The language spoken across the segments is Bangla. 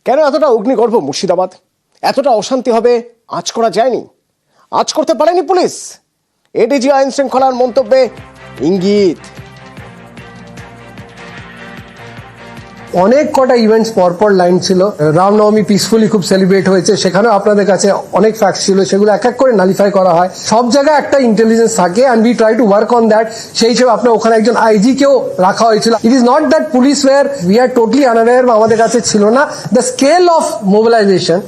কেন এতটা অগ্নিগর্ভ মুর্শিদাবাদ? এতটা অশান্তি হবে আঁচ করা যায়নি, আঁচ করতে পারেনি পুলিশ। এডিজি আইন শৃঙ্খলার মন্তব্যে ইঙ্গিত। অনেক কটা ইভেন্টস পরপর লাইন ছিল। রামনবমী পিসফুলি খুব সেলিব্রেট হয়েছে, সেখানেও আপনাদের কাছে অনেক ফ্যাক্টস ছিল, সেগুলো এক এক করে নালিফাই করা হয়। সব জায়গায় একটা ইন্টেলিজেন্স থাকে and we try to work on that. সেই হিসেবে আপনার ওখানে একজন আইজি কেও রাখা হয়েছিল। It is not that police were we are totally unaware বা আমাদের কাছে ছিল না। The scale of mobilisation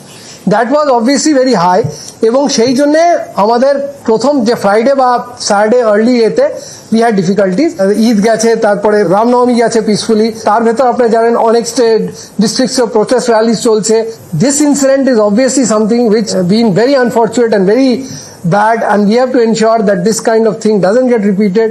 that was obviously very high, এবং সেই জন্য আমাদের প্রথম যে ফ্রাইডে বা স্যাটারডে আর্লি এতে উই হ্যাড ডিফিকাল্টিজ। ঈদ গেছে, তারপরে রামনবমী গেছে পিসফুলি, তার ভেতর আপনারা জানেন অনেক স্টেট ডিস্ট্রিক্টস প্রোটেস্ট র্যালিজ চলছে। This incident is obviously something which been very unfortunate and very bad, and we have to ensure that this kind of thing doesn't gate repeated.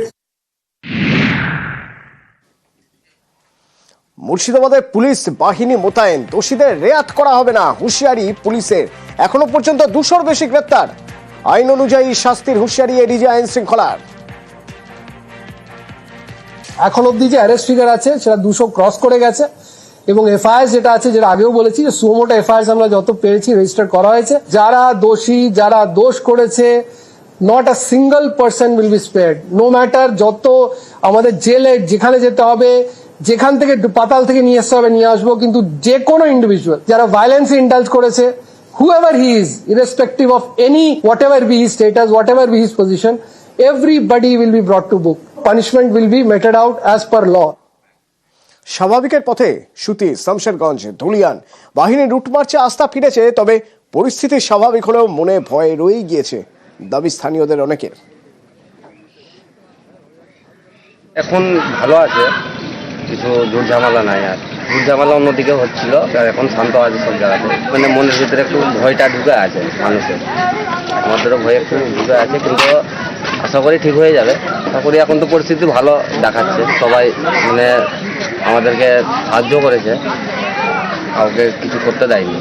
মুর্শিদাবাদে পুলিশ বাহিনী মোতায়েন, দোষীদের রেয়াত করা হবে না, হুঁশিয়ারি পুলিশের। এখনো পর্যন্ত 200-র বেশি গ্রেপ্তার, আইন অনুযায়ী শাস্তির হুঁশিয়ারি এডিজি আইন শৃঙ্খলার। এখন অব্দি যে অ্যারেস্ট ফিগার আছে সেটা 200 ক্রস করে গেছে, এবং এফআইআর যেটা আছে, যেটা আগেও বলেছি যে সুমোটো এফআইআর আমরা যত পেরেছি রেজিস্টার করা হয়েছে। যারা দোষী, যারা দোষ করেছে, not a single person will be spared. No matter যত আমাদের জেলে যেখানে যেতে হবে, যেখান থেকে পাতাল থেকে নিয়ে আসতে হবে নিয়ে আসবো, কিন্তু যে কোনো ইন্ডিভিজুয়াল যারা ভায়োলেন্সে ইন্ডালজ করেছে, whoever he is, irrespective of any, whatever be his status, whatever be his position, everybody will be brought to book. Punishment will be meted out as per law. স্বাভাবিকের পথে সুতি, শামশেরগঞ্জ, ধুলিয়ান বাহিনী রুট মার্চে আস্থা ফিরেছে, তবে পরিস্থিতি স্বাভাবিক হলেও মনে ভয় রয়েই গিয়েছে দাবি স্থানীয়দের অনেকের। এখন ভালো আছে, কিছু জোর ঝামেলা নাই। আর জোর ঝামেলা অন্যদিকে হচ্ছিল, আর এখন শান্ত আছে সব জায়গাতে। মানে মনের ভিতরে একটু ভয়টা ঢুকে আছে মানুষের, আমাদেরও ভয় একটু ঢুকে আছে, কিন্তু আশা করি ঠিক হয়ে যাবে। আশা করি এখন তো পরিস্থিতি ভালো দেখাচ্ছে, সবাই মানে আমাদেরকে সাহায্য করেছে, কাউকে কিছু করতে দেয়নি,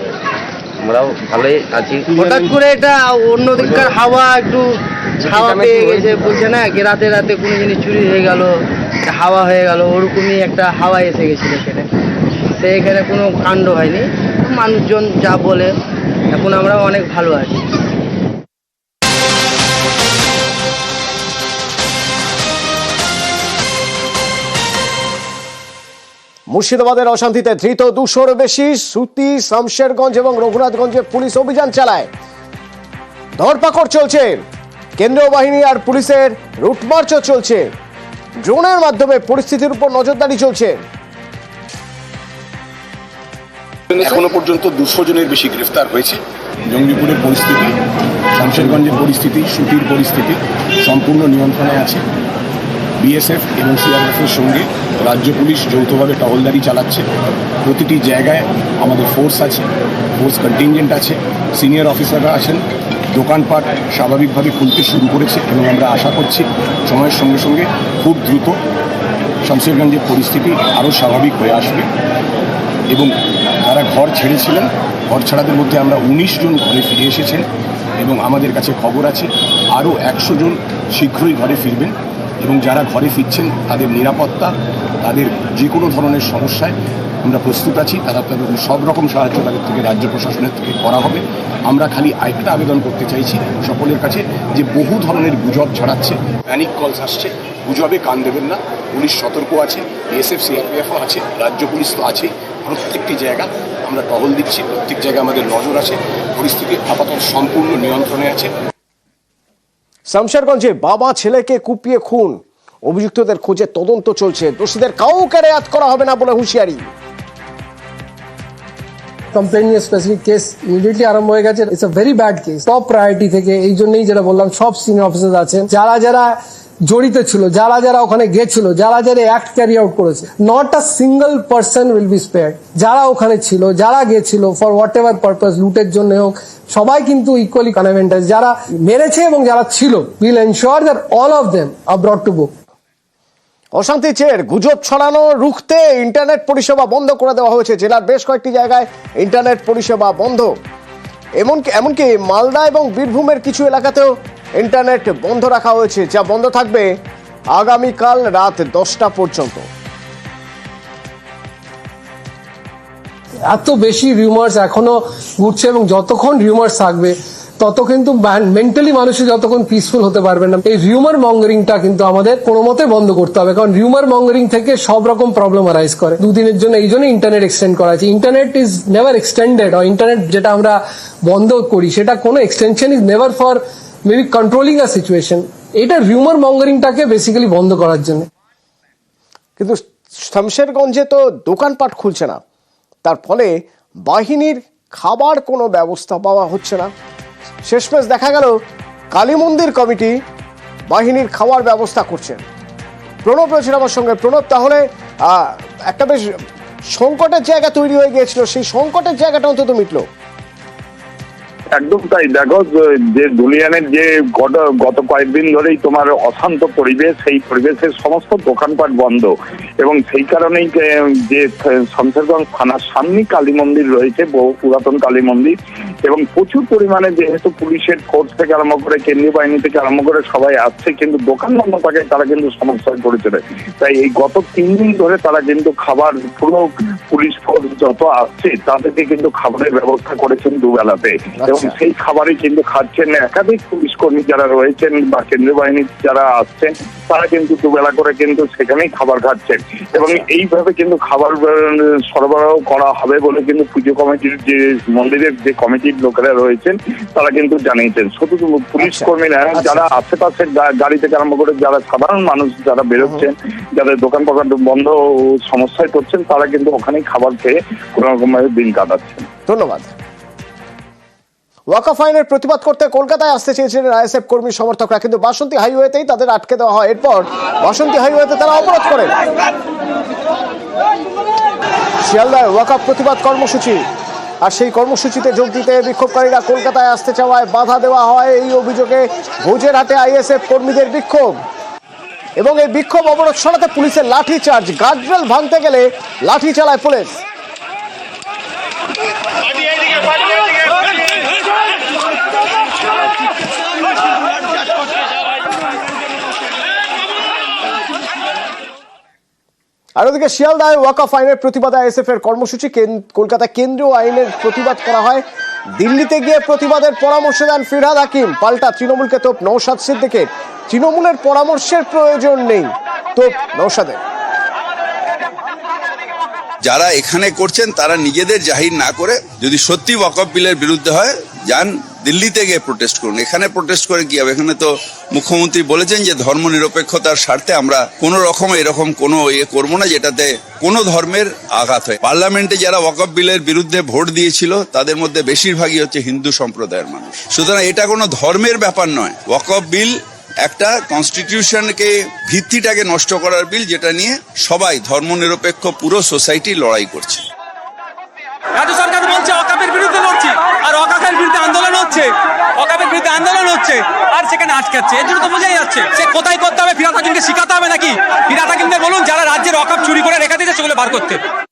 আমরাও ভালোই আছি। হঠাৎ করে এটা অন্যদিককার হাওয়া একটু ছাওয়া পেয়ে গেছে, বলছে না কি রাতে রাতে কোনো জিনিস চুরি হয়ে গেল, হাওয়া হয়ে গেল, ওরকমই একটা হাওয়া এসে গেছিল এখানে। তো এখানে কোনো কাণ্ড হয়নি, মানুষজন যা বলে এখন আমরা অনেক ভালো আছি। মুর্শিদাবাদের অশান্তিতে ধৃত 200-র বেশি। সুতি, শামশেরগঞ্জ এবং রঘুনাথগঞ্জে পুলিশ অভিযান চালায়, ধরপাকড় চলছে। কেন্দ্রীয় বাহিনী আর পুলিশের রুটমার্চও চলছে, ড্রোনের মাধ্যমে পরিস্থিতির উপর নজরদারি চলছে। এখনো পর্যন্ত 200 জনের বেশি গ্রেফতার হয়েছে। জঙ্গিপুরের পরিস্থিতি, শামশেরগঞ্জের পরিস্থিতি, সুতির পরিস্থিতি সম্পূর্ণ নিয়ন্ত্রণে আছে। বিএসএফ এবং সিআরএফের সঙ্গে রাজ্য পুলিশ যৌথভাবে টহলদারি চালাচ্ছে। প্রতিটি জায়গায় আমাদের ফোর্স আছে, ফোর্স কন্টিনজেন্ট আছে, সিনিয়র অফিসাররা আছেন। দোকানপাট স্বাভাবিকভাবে খুলতে শুরু করেছে, এবং আমরা আশা করছি সময়ের সঙ্গে সঙ্গে খুব দ্রুত শামশেরগঞ্জের পরিস্থিতি আরও স্বাভাবিক হয়ে আসবে। এবং যারা ঘর ছেড়েছিলেন, ঘর ছাড়াদের মধ্যে আমরা 19 জন ঘরে ফিরে এসেছেন, এবং আমাদের কাছে খবর আছে আরও 100 জন শীঘ্রই ঘরে ফিরবেন। এবং যারা ঘরে ফিরছেন তাদের নিরাপত্তা, তাদের যে কোনো ধরনের সমস্যায় আমরা প্রস্তুত আছি। তাদের সব রকম সাহায্য তাদের থেকে রাজ্য প্রশাসনের থেকে করা হবে। আমরা খালি একটা আবেদন করতে চাইছি সকলের কাছে, যে বহু ধরনের গুজব ছড়াচ্ছে, প্যানিক কলস আসছে, গুজবে কান দেবেন না। পুলিশ সতর্ক আছে, বিএসএফ সিআরপিএফও আছে, রাজ্য পুলিশ তো আছেই। প্রত্যেকটি জায়গা আমরা টহল দিচ্ছি, প্রত্যেক জায়গায় আমাদের নজর আছে। পরিস্থিতি আপাতত সম্পূর্ণ নিয়ন্ত্রণে আছে। শামশেরগঞ্জে বাবা ছেলেকে কুপিয়ে খুন, অভিযুক্তদের খোঁজে তদন্ত চলছে, দোষীদের কাউকে রেয়াত করা হবে না বলে হুঁশিয়ারি। কমপ্লেন নিয়ে স্পেসিফিক কেস ইমিডিয়েটলি আরম্ভ হয়ে গেছে। It's a very bad case. Top priority থেকে, এই জন্যই যেটা বললাম, সব সিনিয়র অফিসার আছেন, যারা যারা জড়িত ছিল, যারা যারা ওখানে গেছিল, যারা যারা অ্যাক্ট ক্যারি আউট করেছে, not a single person will be spared. যারা ওখানে ছিল, যারা গেছিল ফর হোয়াট এভার পারপাস, লুটের জন্য হোক, সবাই কিন্তু ইকুয়ালি কনভেন্টাস। যারা মেরেছে এবং যারা ছিল, will ensure that all of them are brought to book. অশান্তি চের গুজব ছড়ানো রুখতে ইন্টারনেট পরিষেবা বন্ধ করে দেওয়া হয়েছে। জেলার বেশ কয়েকটি জায়গায় ইন্টারনেট পরিষেবা বন্ধ, এমনকি মালদা এবং বীরভূমের কিছু এলাকাতেও ইন্টারনেট বন্ধ রাখা হয়েছে, যা বন্ধ থাকবে আগামীকাল রাত 10টা পর্যন্ত। এত বেশি রিউমার্স এখনো ঘুরছে, এবং যতক্ষণ রিউমার্স থাকবে তত কিন্তু মেন্টালি মানুষের যতক্ষণ পিসফুল হতে পারবে না। এই রিউমার মঙ্গারিংটা কিন্তু আমাদের কোনো মতে বন্ধ করতে হবে, কারণ রিউমার মঙ্গারিং থেকে সব রকম প্রবলেম অ্যারাইজ করে। দুদিনের জন্য এই জন্য ইন্টারনেট এক্সটেন্ড করা আছে। ইন্টারনেট ইজ নেভার এক্সটেন্ডেড, আর ইন্টারনেট যেটা আমরা বন্ধ করি সেটা কোনো extension is never for maybe controlling a situation. এটা রিউমার মঙ্গারিংটাকে বেসিক্যালি বন্ধ করার জন্য। কিন্তু শামশেরগঞ্জে তো দোকানপাট খুলছে না, তার ফলে বাহিনীর খাবার কোনো ব্যবস্থা পাওয়া হচ্ছে না। শেষমেশ দেখা গেল কালী মন্দির কমিটি বাহিনীর খাওয়ার ব্যবস্থা করছেন। প্রণব রয়েছেন আমার সঙ্গে। প্রণব, তাহলে একটা বেশ সংকটের জায়গা তৈরি হয়ে গিয়েছিল, সেই সংকটের জায়গাটা অন্তত মিটলো। একদম তাই। দেখো যে ধুলিয়ানের যে গত কয়েকদিন ধরেই তোমার অশান্ত পরিবেশ, সেই পরিবেশের সমস্ত দোকানপাট বন্ধ, এবং সেই কারণেই যে শামশেরগঞ্জ থানার সামনে কালী মন্দির রয়েছে, বহু পুরাতন কালী মন্দির, এবং প্রচুর পরিমাণে যেহেতু পুলিশের ফোর্স থেকে আরম্ভ করে কেন্দ্রীয় বাহিনী থেকে আরম্ভ করে সবাই আসছে, কিন্তু দোকান বন্ধ থাকে তারা কিন্তু সমস্যায় পড়েছে। তাই এই গত 3 দিন ধরে তারা কিন্তু খাবার, পুরো পুলিশ ফোর্স যত আসছে তাদেরকে কিন্তু খাবারের ব্যবস্থা করেছেন দুবেলাতে, এবং সেই খাবারই কিন্তু খাচ্ছেন। একাধিক পুলিশ কর্মী যারা রয়েছেন বা কেন্দ্রীয় বাহিনীর যারা আসছেন তারা কিন্তু দুবেলা করে কিন্তু সেখানেই খাবার খাচ্ছেন, এবং এইভাবে কিন্তু খাবার সরবরাহ করা হবে বলে কিন্তু পুজো কমিটির যে মন্দিরের যে কমিটির লোকেরা রয়েছেন তারা কিন্তু জানিয়েছেন। শুধু পুলিশ কর্মীরা যারা আশেপাশের গাড়ি থেকে আরম্ভ করে যারা সাধারণ মানুষ যারা বেরোচ্ছেন, যাদের দোকান পাকার বন্ধ সমস্যায় পড়ছেন, তারা কিন্তু ওখানেই খাবার খেয়ে কোনো রকম ভাবে দিন কাটাচ্ছেন। ধন্যবাদ। ওয়াকফ আইনের প্রতিবাদ করতে কলকাতায় আসতে চেয়েছিলেন আইএসএফ কর্মী সমর্থকরা, কিন্তু বাসন্তী হাইওয়েতেই তাদের আটকে দেওয়া হয়। এরপর বাসন্তী হাইওয়েতে তারা অবরোধ করেন। শিয়ালদায় ওয়াকফ প্রতিবাদ কর্মসূচি, আর সেই কর্মসূচিতে যোগ দিতে বিক্ষোভকারীরা কলকাতায় আসতে চাওয়ায় বাধা দেওয়া হয়। এই অভিযোগে ভোজেরহাটে আইএসএফ কর্মীদের বিক্ষোভ, এবং এই বিক্ষোভ অবরোধ সরাতে পুলিশের লাঠি চার্জ। গার্ডরেল ভাঙতে গেলে লাঠি চালায় পুলিশ। আর ওদিকে শিয়ালদায় ওয়াকফ আইনের প্রতিবাদে আইএসএফ এর কর্মসূচি। কলকাতা কেন্দ্রীয় আইনের প্রতিবাদ করা হয়। দিল্লিতে গিয়ে প্রতিবাদের পরামর্শ দেন ফিরহাদ হাকিম। পাল্টা তৃণমূলকে তোপ নওশাদ সিদ্দিকের। তৃণমূলের পরামর্শের প্রয়োজন নেই, তোপ নওশাদের। যারা এখানে করছেন তারা নিজেদের জাহির না করে, যদি সত্যি ওয়াকফ বিলের বিরুদ্ধে হয়, যান দিল্লিতে গিয়ে প্রোটেস্ট করুন। এখানে প্রোটেস্ট করে কি হবে? এখানে তো মুখ্যমন্ত্রী বলেছেন যে ধর্ম নিরপেক্ষতার স্বার্থে আমরা কোনো রকম এরকম কোনো করবো না যেটাতে কোনো ধর্মের আঘাত হয়। পার্লামেন্টে যারা ওয়াকফ বিলের বিরুদ্ধে ভোট দিয়েছিল তাদের মধ্যে বেশিরভাগই হচ্ছে হিন্দু সম্প্রদায়ের মানুষ। সুতরাং এটা কোনো ধর্মের ব্যাপার নয়। ওয়াকফ বিল একটা কনস্টিটিউশনকে, ভিত্তিটাকে নষ্ট করার বিল, যেটা নিয়ে সবাই ধর্মনিরপেক্ষ পুরো সোসাইটি লড়াই করছে। রাজ্য সরকার বলছে ওয়াকফের বিরুদ্ধে লড়ছি, আর ওয়াকফের বিরুদ্ধে আন্দোলন হচ্ছে, আর সেখানে আটকাচ্ছে। এর জন্য তো বোঝাই যাচ্ছে সে কোথায় করতে হবে। ফিরহাদ হাকিমকে শিখাতে হবে নাকি? ফিরহাদ হাকিমদের বলুন যারা রাজ্যের ওয়াকফ চুরি করে রেখে দিয়েছে সেগুলো বার করতে।